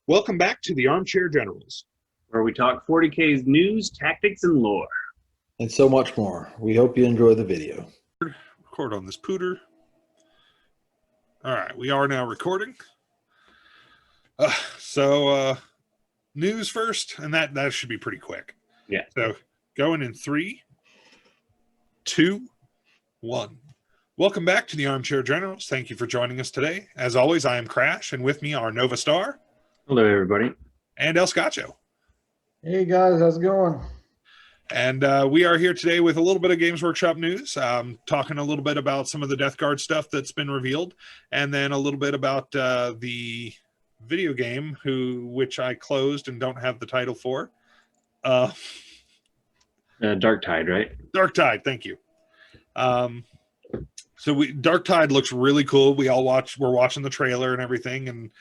Welcome back to the Armchair Generals. where we talk 40K's news, tactics, and lore. And so much more. We hope you enjoy the video. Record on this pooter. All right, we are now recording. News first, and that should be pretty quick. Yeah. So going in 3, 2, 1. Welcome back to the Armchair Generals. Thank you for joining us today. As always, I am Crash, and with me are Nova Star. Hello, everybody. And El Scaccio. Hey guys, how's it going? And we are here today with a little bit of Games Workshop news, talking a little bit about some of the Deathguard stuff that's been revealed, and then a little bit about the video game, which I closed and don't have the title for. Darktide, right? Darktide, thank you. Darktide looks really cool. We're watching the trailer and everything, and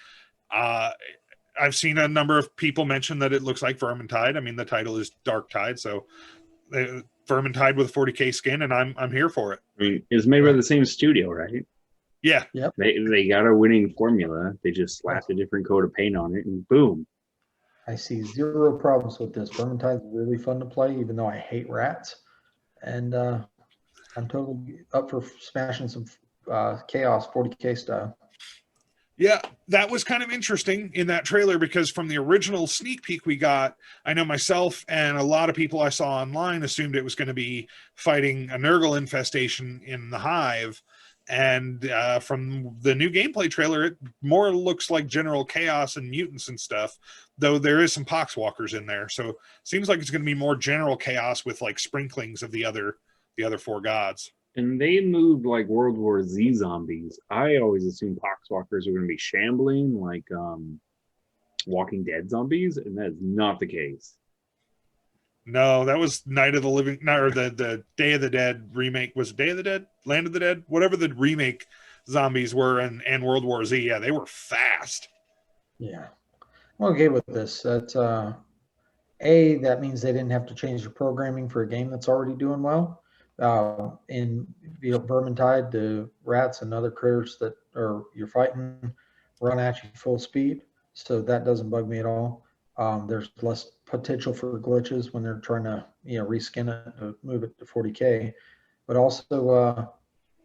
I've seen a number of people mention that it looks like Vermintide. I mean, the title is Darktide, so Vermintide with a 40K skin, and I'm here for it. I mean, it's made by the same studio, right? Yeah. Yep. They got a winning formula. They just slapped a different coat of paint on it, and boom. I see zero problems with this. Vermintide's really fun to play, even though I hate rats. And I'm totally up for smashing some chaos 40K style. Yeah, that was kind of interesting in that trailer because from the original sneak peek we got, I know myself and a lot of people I saw online assumed it was going to be fighting a Nurgle infestation in the hive. And from the new gameplay trailer, it more looks like general chaos and mutants and stuff, though there is some poxwalkers in there. So it seems like it's going to be more general chaos with like sprinklings of the other 4 gods. And they moved like World War Z zombies. I always assumed poxwalkers were going to be shambling like Walking Dead zombies, and that is not the case. No, that was Night of the Living, or the Day of the Dead remake. Was it Day of the Dead? Land of the Dead? Whatever the remake zombies were in World War Z. Yeah, they were fast. Yeah. I'm okay with this. That's that means they didn't have to change the programming for a game that's already doing well. In Vermintide, the rats and other critters that you're fighting run at you full speed, so that doesn't bug me at all. There's less potential for glitches when they're trying to reskin it to move it to 40K. But also,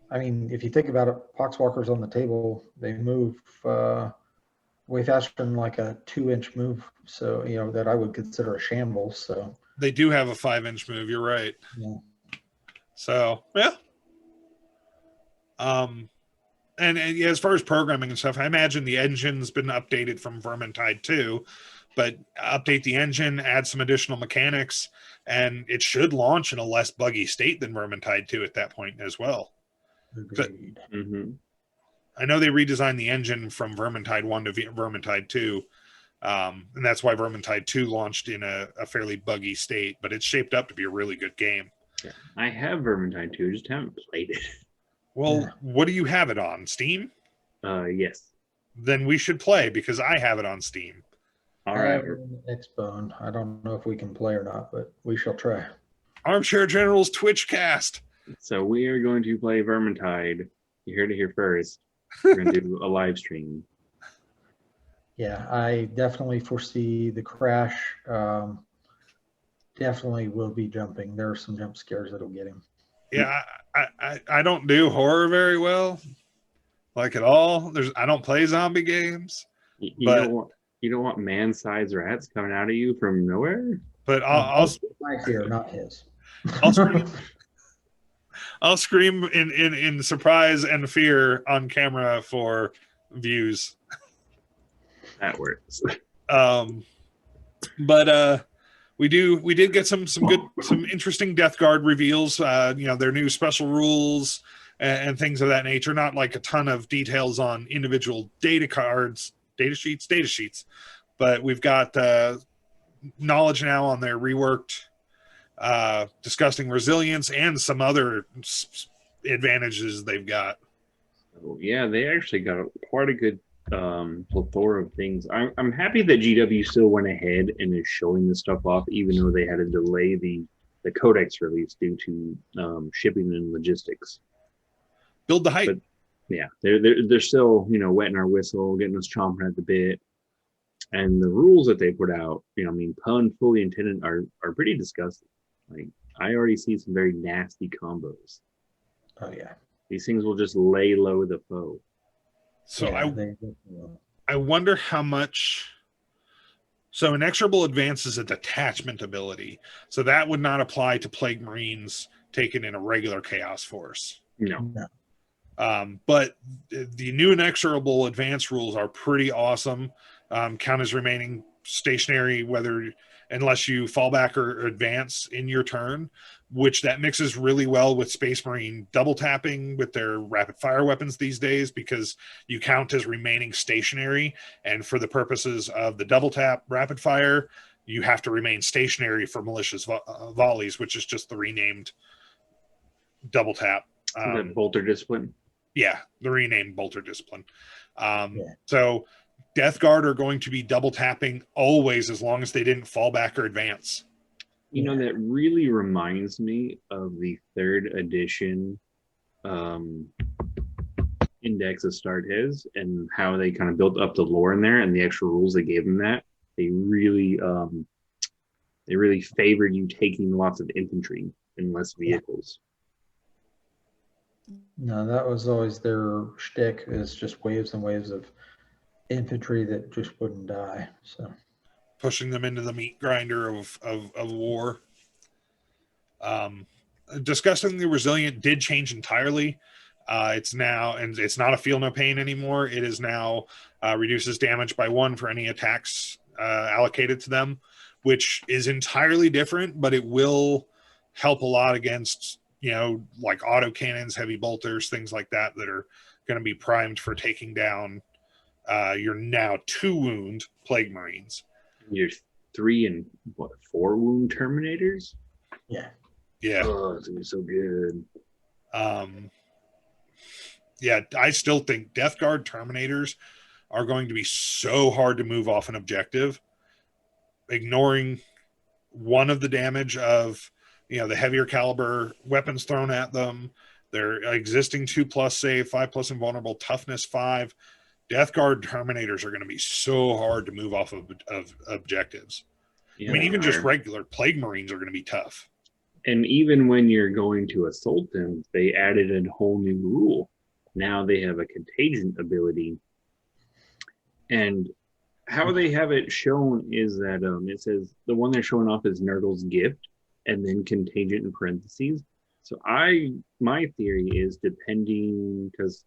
I mean, if you think about it, poxwalkers on the table, they move way faster than like a 2-inch move, so that I would consider a shambles. So they do have a 5-inch move. You're right. Yeah. So yeah. And as far as programming and stuff, I imagine the engine's been updated from Vermintide 2, but update the engine, add some additional mechanics, and it should launch in a less buggy state than Vermintide 2 at that point as well. Agreed. I know they redesigned the engine from Vermintide 1 to Vermintide 2, and that's why Vermintide 2 launched in a fairly buggy state, but it's shaped up to be a really good game. Yeah, I have Vermintide 2, just haven't played it. Well, Yeah. What do you have it on? Steam? Yes. Then we should play because I have it on Steam. All right. Xbone. I don't know if we can play or not, but we shall try. Armchair Generals Twitch cast. So we are going to play Vermintide. You heard it here first. We're going to do a live stream. Yeah, I definitely foresee the crash. Definitely will be jumping. There are some jump scares that'll get him. Yeah, I don't do horror very well, like at all. I don't play zombie games. You don't want man-sized rats coming out of you from nowhere. But I'll my fear, not his. I'll scream in surprise and fear on camera for views. That works. We did get some interesting Deathguard reveals. Their new special rules and things of that nature. Not like a ton of details on individual data sheets, but we've got knowledge now on their reworked disgusting resilience and some other advantages they've got. Yeah, they actually got quite a good plethora of things. I'm happy that GW still went ahead and is showing this stuff off, even though they had to delay the codex release due to shipping and logistics. Build the hype. But yeah, they're still wetting our whistle, getting us chomping at the bit. And the rules that they put out, I mean, pun fully intended, are pretty disgusting. Like, I already see some very nasty combos. Oh yeah. These things will just lay low the foe. So Yeah, I wonder how much. So Inexorable Advance is a detachment ability. So that would not apply to Plague Marines taken in a regular Chaos Force. No. But the new Inexorable Advance rules are pretty awesome. Count as remaining stationary, unless you fall back or advance in your turn, which that mixes really well with Space Marine double tapping with their rapid fire weapons these days, because you count as remaining stationary, and for the purposes of the double tap rapid fire, you have to remain stationary for malicious volleys, which is just the renamed double tap. That bolter discipline. Yeah, the renamed bolter discipline. So Deathguard are going to be double tapping always, as long as they didn't fall back or advance. That really reminds me of the 3rd edition Index of Astartes, and how they kind of built up the lore in there, and the extra rules they gave them. That they really favored you taking lots of infantry and less vehicles. No, that was always their shtick, is just waves and waves of infantry that just wouldn't die. So pushing them into the meat grinder of war. Discussing the Resilient did change entirely. It's now, and it's not a feel no pain anymore. It is now reduces damage by 1 for any attacks allocated to them, which is entirely different, but it will help a lot against, like autocannons, heavy bolters, things like that are going to be primed for taking down your now 2 wound Plague Marines. Your 3 and 4 wound Terminators? Yeah. Oh, it's gonna be so good. Yeah, I still think Deathguard Terminators are going to be so hard to move off an objective, ignoring one of the damage of the heavier caliber weapons thrown at them, their existing 2+ save, 5+ invulnerable, toughness 5. Deathguard Terminators are going to be so hard to move off of objectives. I mean, even just regular Plague Marines are going to be tough. And even when you're going to assault them, they added a whole new rule. Now they have a contagion ability. And how they have it shown is that it says the one they're showing off is Nurgle's Gift, and then contagion in parentheses. So my theory is, depending, because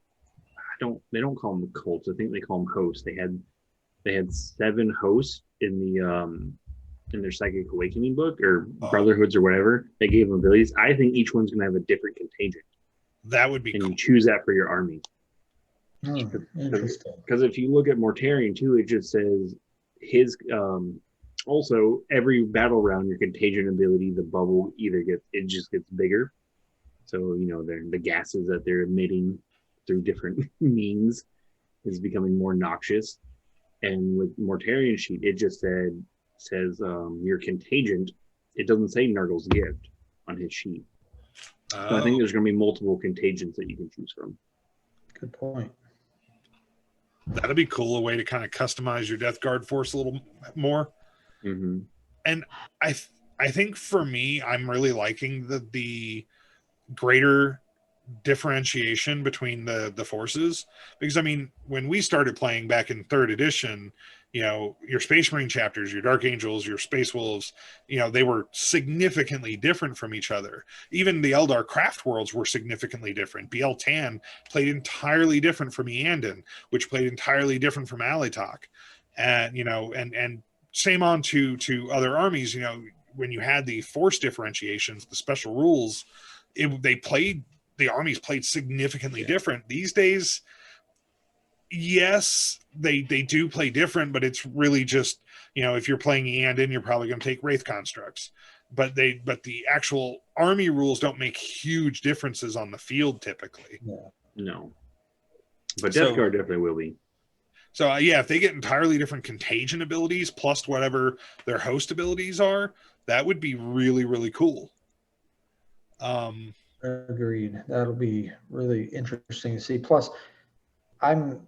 they don't call them cults. I think they call them hosts. They had 7 hosts in their Psychic Awakening book, or Brotherhoods or whatever. They gave them abilities. I think each one's going to have a different contagion. That would be and cool. You choose that for your army. Interesting. Because if you look at Mortarion too, it just says his also every battle round, your contagion ability, the bubble just gets bigger. So the gases that they're emitting through different means is becoming more noxious. And with Mortarion sheet, it just says your contingent. It doesn't say Nurgle's Gift on his sheet. So I think there's going to be multiple contagions that you can choose from. Good point. That'd be cool, a way to kind of customize your Deathguard force a little more. Mm-hmm. And I think for me, I'm really liking the greater differentiation between the forces, because I mean, when we started playing back in 3rd edition, your Space Marine chapters, your Dark Angels, your Space Wolves, they were significantly different from each other. Even the Eldar Craft Worlds were significantly different. BL Tan played entirely different from Eandon, which played entirely different from Alitok. And and same on to other armies. When you had the force differentiations, the special rules, the armies played significantly different. These days, yes, they do play different, but it's really just, if you're playing Eandon, you're probably going to take Wraith constructs. But the actual army rules don't make huge differences on the field typically. No. But Deathguard definitely will be. So if they get entirely different contagion abilities plus whatever their host abilities are, that would be really, really cool. Agreed. That'll be really interesting to see. Plus, I'm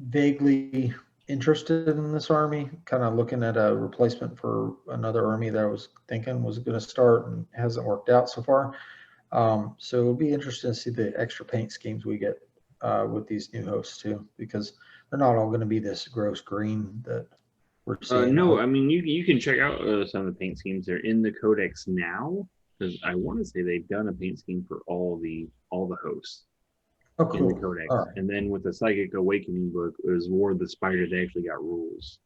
vaguely interested in this army, kind of looking at a replacement for another army that I was thinking was going to start and hasn't worked out so far. So it'll be interesting to see the extra paint schemes we get with these new hosts too, because they're not all going to be this gross green that we're seeing. No, I mean you can check out some of the paint schemes. They're in the codex now because I want to say they've done a paint scheme for all the hosts Oh, in the cool. codex. All right. And then with the Psychic Awakening book, it was War of the Spider. They actually got rules.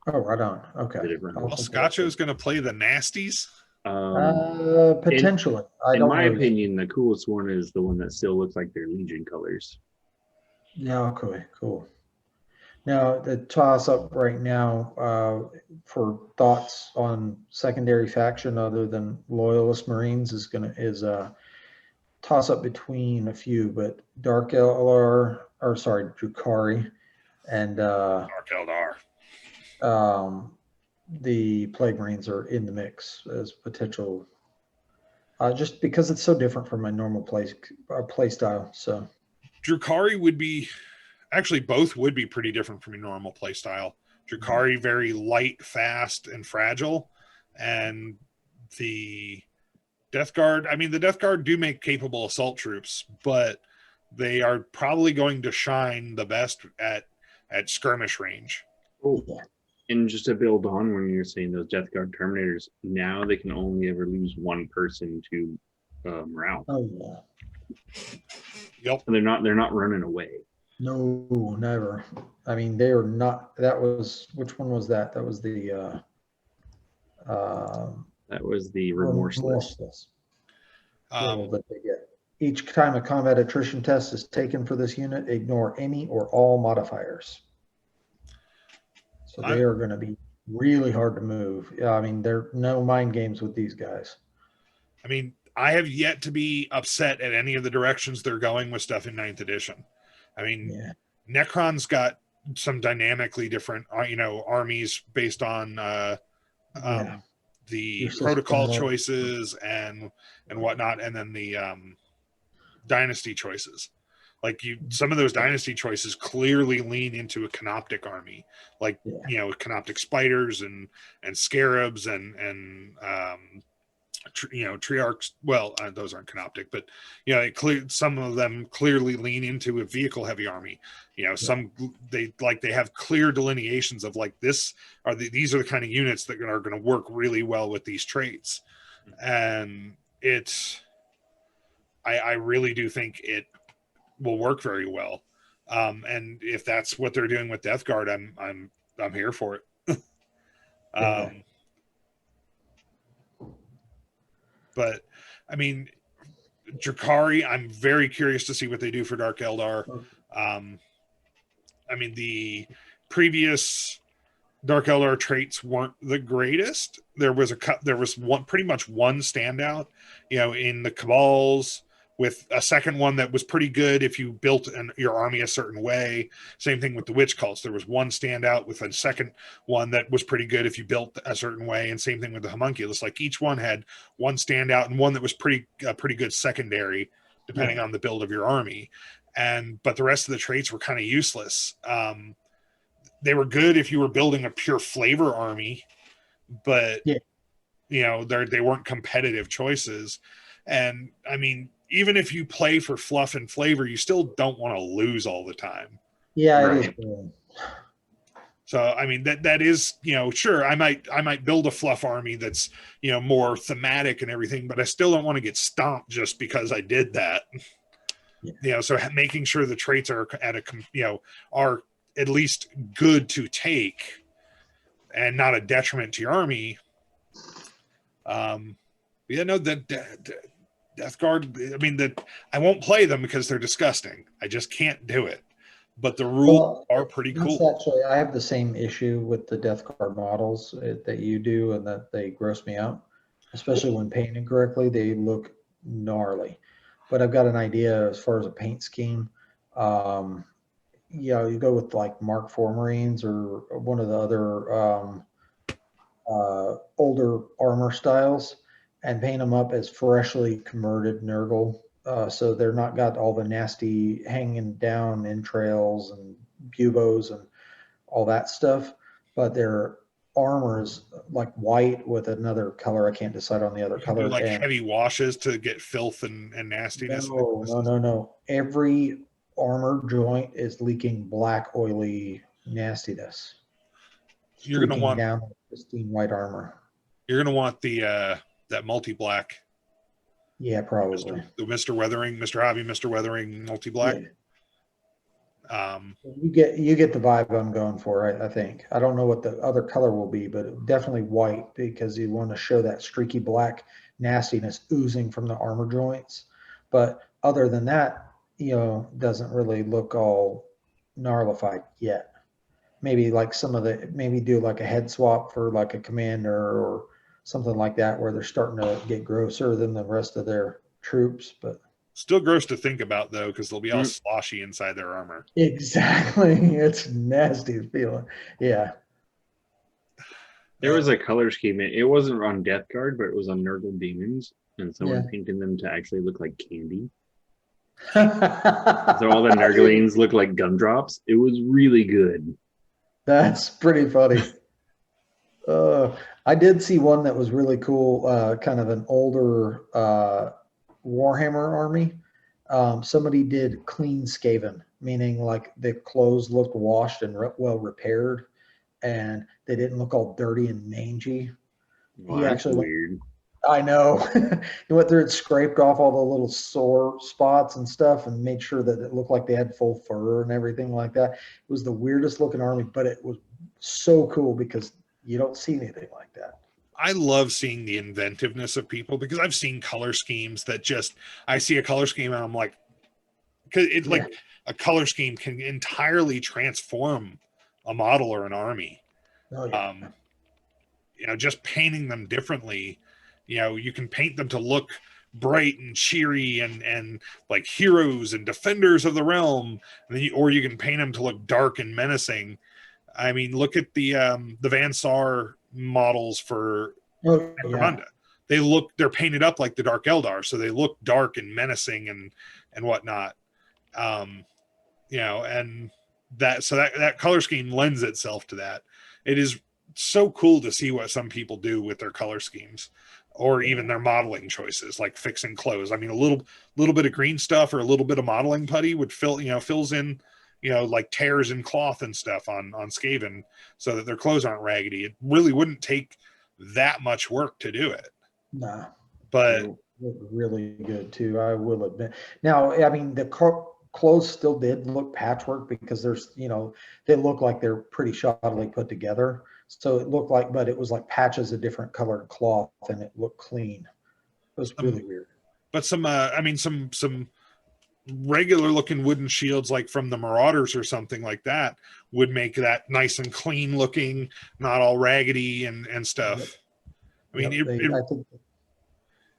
Oh, right on. Okay. The different Well, Scotcho's going to play the nasties. Potentially. I In don't my know. opinion, the coolest one is the one that still looks like their Legion colors. Yeah, okay, cool. Now, the toss up right now for thoughts on secondary faction other than Loyalist Marines is a toss up between a few, but Dark LR, or sorry, Drukhari, and Dark Eldar. The Plague Marines are in the mix as potential, just because it's so different from my normal play style. So Drukhari would be, actually both would be pretty different from your normal play style. Drukhari very light, fast, and fragile, and the Deathguard, I mean, the Deathguard do make capable assault troops, but they are probably going to shine the best at skirmish range. Oh, yeah. and just to build on when you're saying those Death Guard Terminators, now they can only ever lose one person to morale. Oh yeah. Yep. And they're not running away. No, never. I mean, they are not. That was, which one was that? That was the That was the remorseless. Roll that they get. Each time a combat attrition test is taken for this unit, ignore any or all modifiers. So they are going to be really hard to move. I mean, there are no mind games with these guys. I mean, I have yet to be upset at any of the directions they're going with stuff in 9th edition. I mean, Yeah. Necron's got some dynamically different, armies based on the protocol choices and whatnot, and then the dynasty choices. Like some of those dynasty choices clearly lean into a canoptic army, like canoptic spiders and scarabs and triarchs. Well, those aren't canoptic, but some of them clearly lean into a vehicle heavy army. Some they have clear delineations of like these are the kind of units that are going to work really well with these traits, and I really do think it will work very well. And if that's what they're doing with Deathguard, I'm here for it. But I mean, Drukhari, I'm very curious to see what they do for Dark Eldar. I mean, the previous Dark Eldar traits weren't the greatest. There was pretty much one standout, in the Cabals, with a second one that was pretty good if you built your army a certain way. Same thing with the Witch Cults. There was one standout with a second one that was pretty good if you built a certain way, and same thing with the Homunculus. Like each one had one standout and one that was pretty good secondary, depending on the build of your army. But the rest of the traits were kind of useless. They were good if you were building a pure flavor army, but they weren't competitive choices. And I mean, even if you play for fluff and flavor, you still don't want to lose all the time. Yeah, right. It is. So I mean that is, sure, I might build a fluff army that's more thematic and everything, but I still don't want to get stomped just because I did that. Yeah. So making sure the traits are are at least good to take and not a detriment to your army. Deathguard, I mean, I won't play them because they're disgusting. I just can't do it. But the rules are pretty cool. Actually, I have the same issue with the Deathguard models that you do, and that they gross me out, especially when painted correctly. They look gnarly. But I've got an idea as far as a paint scheme. You go with like Mark IV Marines or one of the other older armor styles, and paint them up as freshly converted Nurgle. So they're not got all the nasty hanging down entrails and buboes and all that stuff, but their armor is like white with another color. I can't decide on the other You can do color. like And heavy washes to get filth and nastiness. no. Every armor joint is leaking black, oily nastiness, You're gonna streaking want down pristine white armor. the that multi-black, Yeah, probably. the Mr. Weathering, Mr. Hobby, Mr. Weathering multi-black. Yeah. Um, You get the vibe I'm going for. I think. I don't know what the other color will be, but definitely white, because you want to show that streaky black nastiness oozing from the armor joints. But other than that, doesn't really look all gnarlified yet. Maybe like maybe do like a head swap for like a commander or something like that, where they're starting to get grosser than the rest of their troops. But Still gross to think about though, because they'll be all Mm. sloshy inside their armor. exactly, it's nasty feeling. Yeah. There was a color scheme. It wasn't on Deathguard, but it was on Nurgle Demons, and someone Yeah. painted them to actually look like candy. So So all the Nurglings look like gumdrops. It was really good. That's pretty funny. I did see one that was really cool, kind of an older Warhammer army. Somebody did clean skaven, meaning like the clothes looked washed and well repaired, and they didn't look all dirty and mangy. Well, that's weird. I know. He went through and scraped off all the little sore spots and stuff and made sure that it looked like they had full fur and everything like that. It was the weirdest looking army, but it was so cool because you don't see anything like that. I love seeing the inventiveness of people, because I've seen color schemes that just, I see a color scheme and I'm like, because it's like a color scheme can entirely transform a model or an army. Oh, yeah. Just painting them differently. You can paint them to look bright and cheery and like heroes and defenders of the realm, and then or you can paint them to look dark and menacing. I mean, look at the Van Sar models for Necromunda. They're painted up like the Dark Eldar, so they look dark and menacing and whatnot. And that color scheme lends itself to that. It is so cool to see what some people do with their color schemes, or even their modeling choices, like fixing clothes. I mean, a little bit of green stuff or a little bit of modeling putty would fills in, like tears in cloth and stuff on Skaven, so that their clothes aren't raggedy. It really wouldn't take that much work to do it. Nah. But really good too, I will admit. Now, I mean, the clothes still did look patchwork, because there's, they look like they're pretty shoddily put together. So it looked like, but it was like patches of different colored cloth, and it looked clean. It was really weird. But some regular looking wooden shields, like from the Marauders or something like that, would make that nice and clean looking, not all raggedy and stuff. I mean,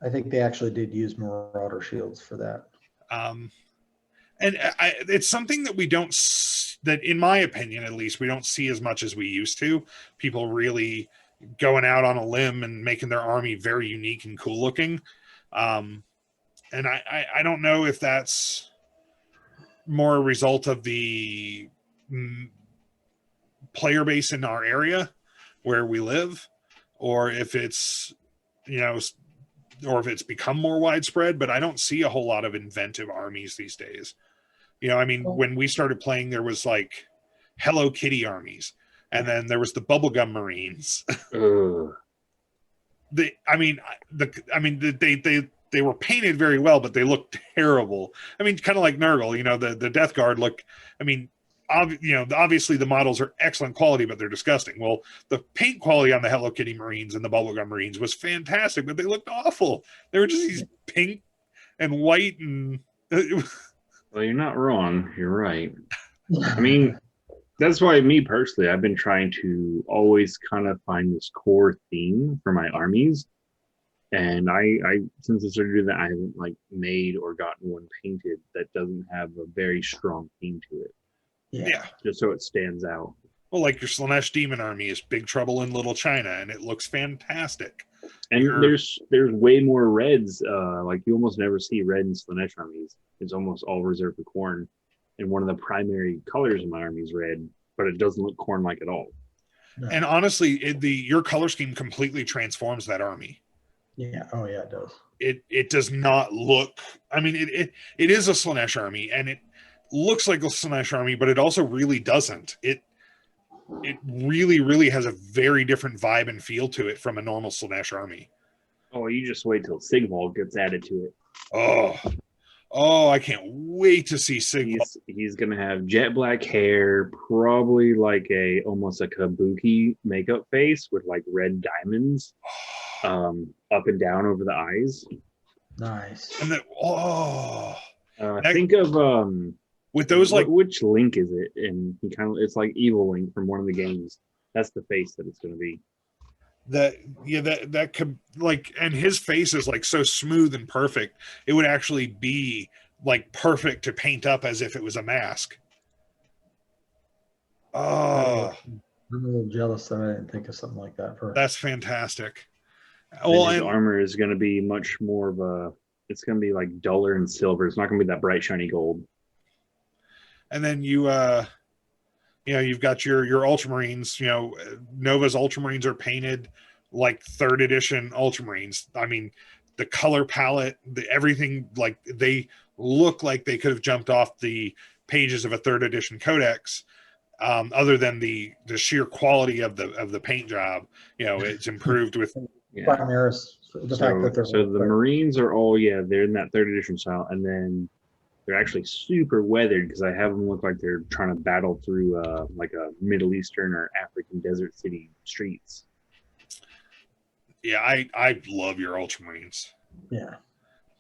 I think they actually did use Marauder shields for that. And it's something that that in my opinion, at least, we don't see as much as we used to. People really going out on a limb and making their army very unique and cool looking. And I don't know if that's more a result of the player base in our area where we live, or if it's, or if it's become more widespread, but I don't see a whole lot of inventive armies these days. I mean, when we started playing, there was like Hello Kitty armies, and then there was the Bubblegum Marines. They were painted very well, but they looked terrible. I mean, kind of like Nurgle, the Deathguard look. I mean, obviously the models are excellent quality, but they're disgusting. Well, the paint quality on the Hello Kitty Marines and the Bubblegum Marines was fantastic, but they looked awful. They were just these pink and white and. Well, you're not wrong. You're right. I mean, that's why me personally, I've been trying to always kind of find this core theme for my armies. And I since I started doing that, I haven't like made or gotten one painted that doesn't have a very strong theme to it. Yeah. Just so it stands out. Well, like your Slanesh Demon Army is Big Trouble in Little China, and it looks fantastic. And there's way more reds. Like you almost never see red in Slanesh armies. It's almost all reserved for corn. And one of the primary colors in my army is red, but it doesn't look corn-like at all. No. And honestly, your color scheme completely transforms that army. Yeah. Oh yeah, it does. It does not look. I mean, it is a Slanesh army, and it looks like a Slanesh army, but it also really doesn't. It really has a very different vibe and feel to it from a normal Slanesh army. Oh, you just wait till Sigval gets added to it. Oh, I can't wait to see Sigval. He's gonna have jet black hair, probably like almost a kabuki makeup face with like red diamonds up and down over the eyes. Nice. And Think of with those like which Link is it? And he it's like Evil Link from one of the games. That's the face that it's gonna be. that could like, and his face is like so smooth and perfect. It would actually be like perfect to paint up as if it was a mask. Oh, I'm a little jealous that I didn't think of something like that first. that's fantastic. Well, his armor is going to be much more of it's going to be like duller and silver. It's not going to be that bright, shiny gold. And then you've got your Ultramarines. Nova's Ultramarines are painted like 3rd edition Ultramarines. I mean, the color palette, everything, like they look like they could have jumped off the pages of a 3rd edition codex. Other than the sheer quality of the paint job, it's improved with. Yeah. Primaris, the fact that they're so the Marines are all they're in that 3rd edition style, and then they're actually super weathered because I have them look like they're trying to battle through like a Middle Eastern or African desert city streets. Yeah, I love your Ultramarines. Yeah.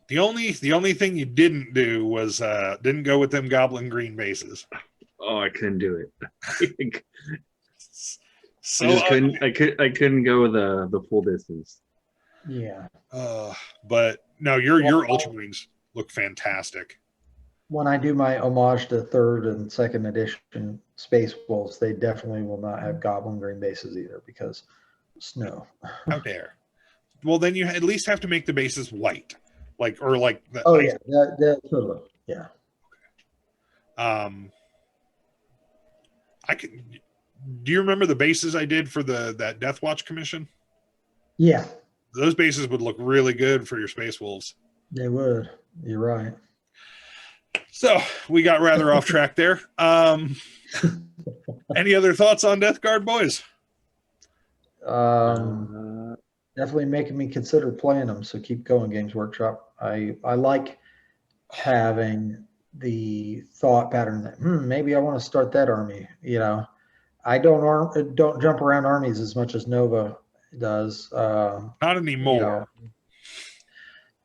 The only thing you didn't do was didn't go with them Goblin Green bases. Oh, I couldn't do it. So I couldn't go the full distance. Yeah. But no, your Ultramarines look fantastic. When I do my homage to 3rd and 2nd edition Space Wolves, they definitely will not have Goblin Green bases either because snow. How dare? Well, then you at least have to make the bases white, like. Oh yeah, that totally. Yeah. I can. Do you remember the bases I did for that Death Watch commission? Yeah. Those bases would look really good for your Space Wolves. They would. You're right. So we got rather off track there. Any other thoughts on Deathguard, boys? Definitely making me consider playing them. So keep going, Games Workshop. I like having the thought pattern that maybe I want to start that army. I don't jump around armies as much as Nova does. Not anymore.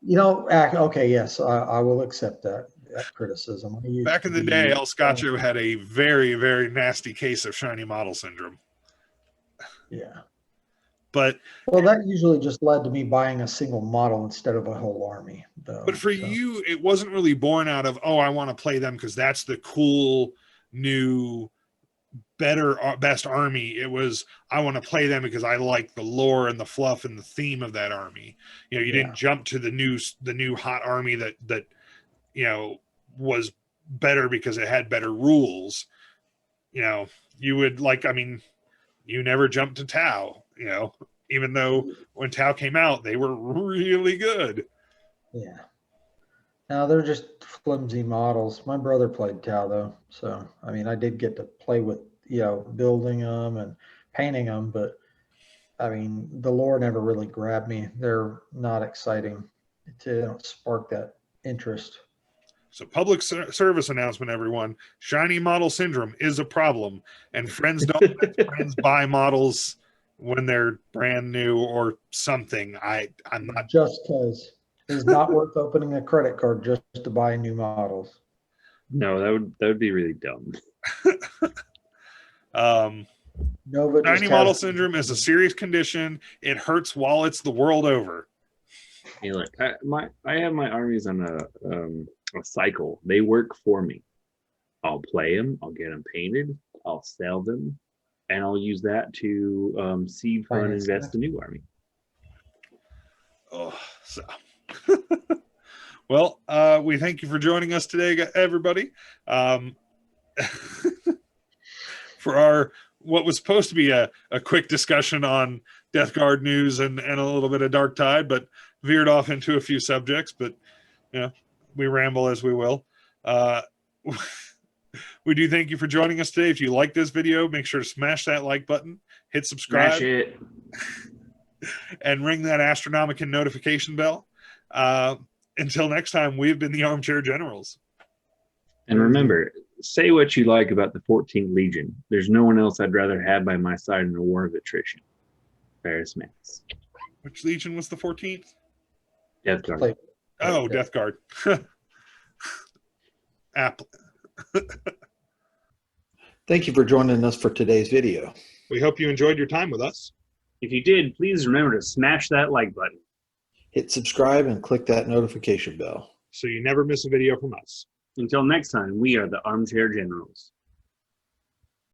Okay, yes, I will accept that criticism. Back in the day, El Scotcho had a very, very nasty case of shiny model syndrome. Yeah. But that usually just led to me buying a single model instead of a whole army, though. But for you, it wasn't really born out of, I want to play them because that's the cool, new, best army. It was, I want to play them because I like the lore and the fluff and the theme of that army. You didn't jump to the new hot army that was better because it had better rules. You would you never jumped to Tau, even though when Tau came out, they were really good. Yeah. Now they're just flimsy models. My brother played Tau though. So, I did get to play with, building them and painting them, but the lore never really grabbed me. They're not exciting. They don't spark that interest. So public service announcement, everyone. Shiny model syndrome is a problem, and friends don't let friends buy models when they're brand new or something. I'm not. Just because it's not worth opening a credit card just to buy new models. No, that would be really dumb. Nova Shiny model syndrome is a serious condition. It hurts wallets the world over. Hey, look, I have my armies on a cycle. They work for me. I'll play them. I'll get them painted. I'll sell them, and I'll use that to seed fund invest a new army. Well, we thank you for joining us today, everybody. for our what was supposed to be a quick discussion on Deathguard news and a little bit of Dark Tide, but veered off into a few subjects. But we ramble as we will. We do thank you for joining us today. If you like this video, make sure to smash that like button, hit subscribe, Smash it. and ring that Astronomican notification bell. Until next time, we've been the Armchair Generals. And remember, say what you like about the 14th Legion. There's no one else I'd rather have by my side in a war of attrition. Ferris Max. Which Legion was the 14th? Deathguard. Play- Oh, Yeah. Deathguard. Apple. Thank you for joining us for today's video. We hope you enjoyed your time with us. If you did, please remember to smash that like button. Hit subscribe and click that notification bell. So you never miss a video from us. Until next time, we are the Armchair Generals.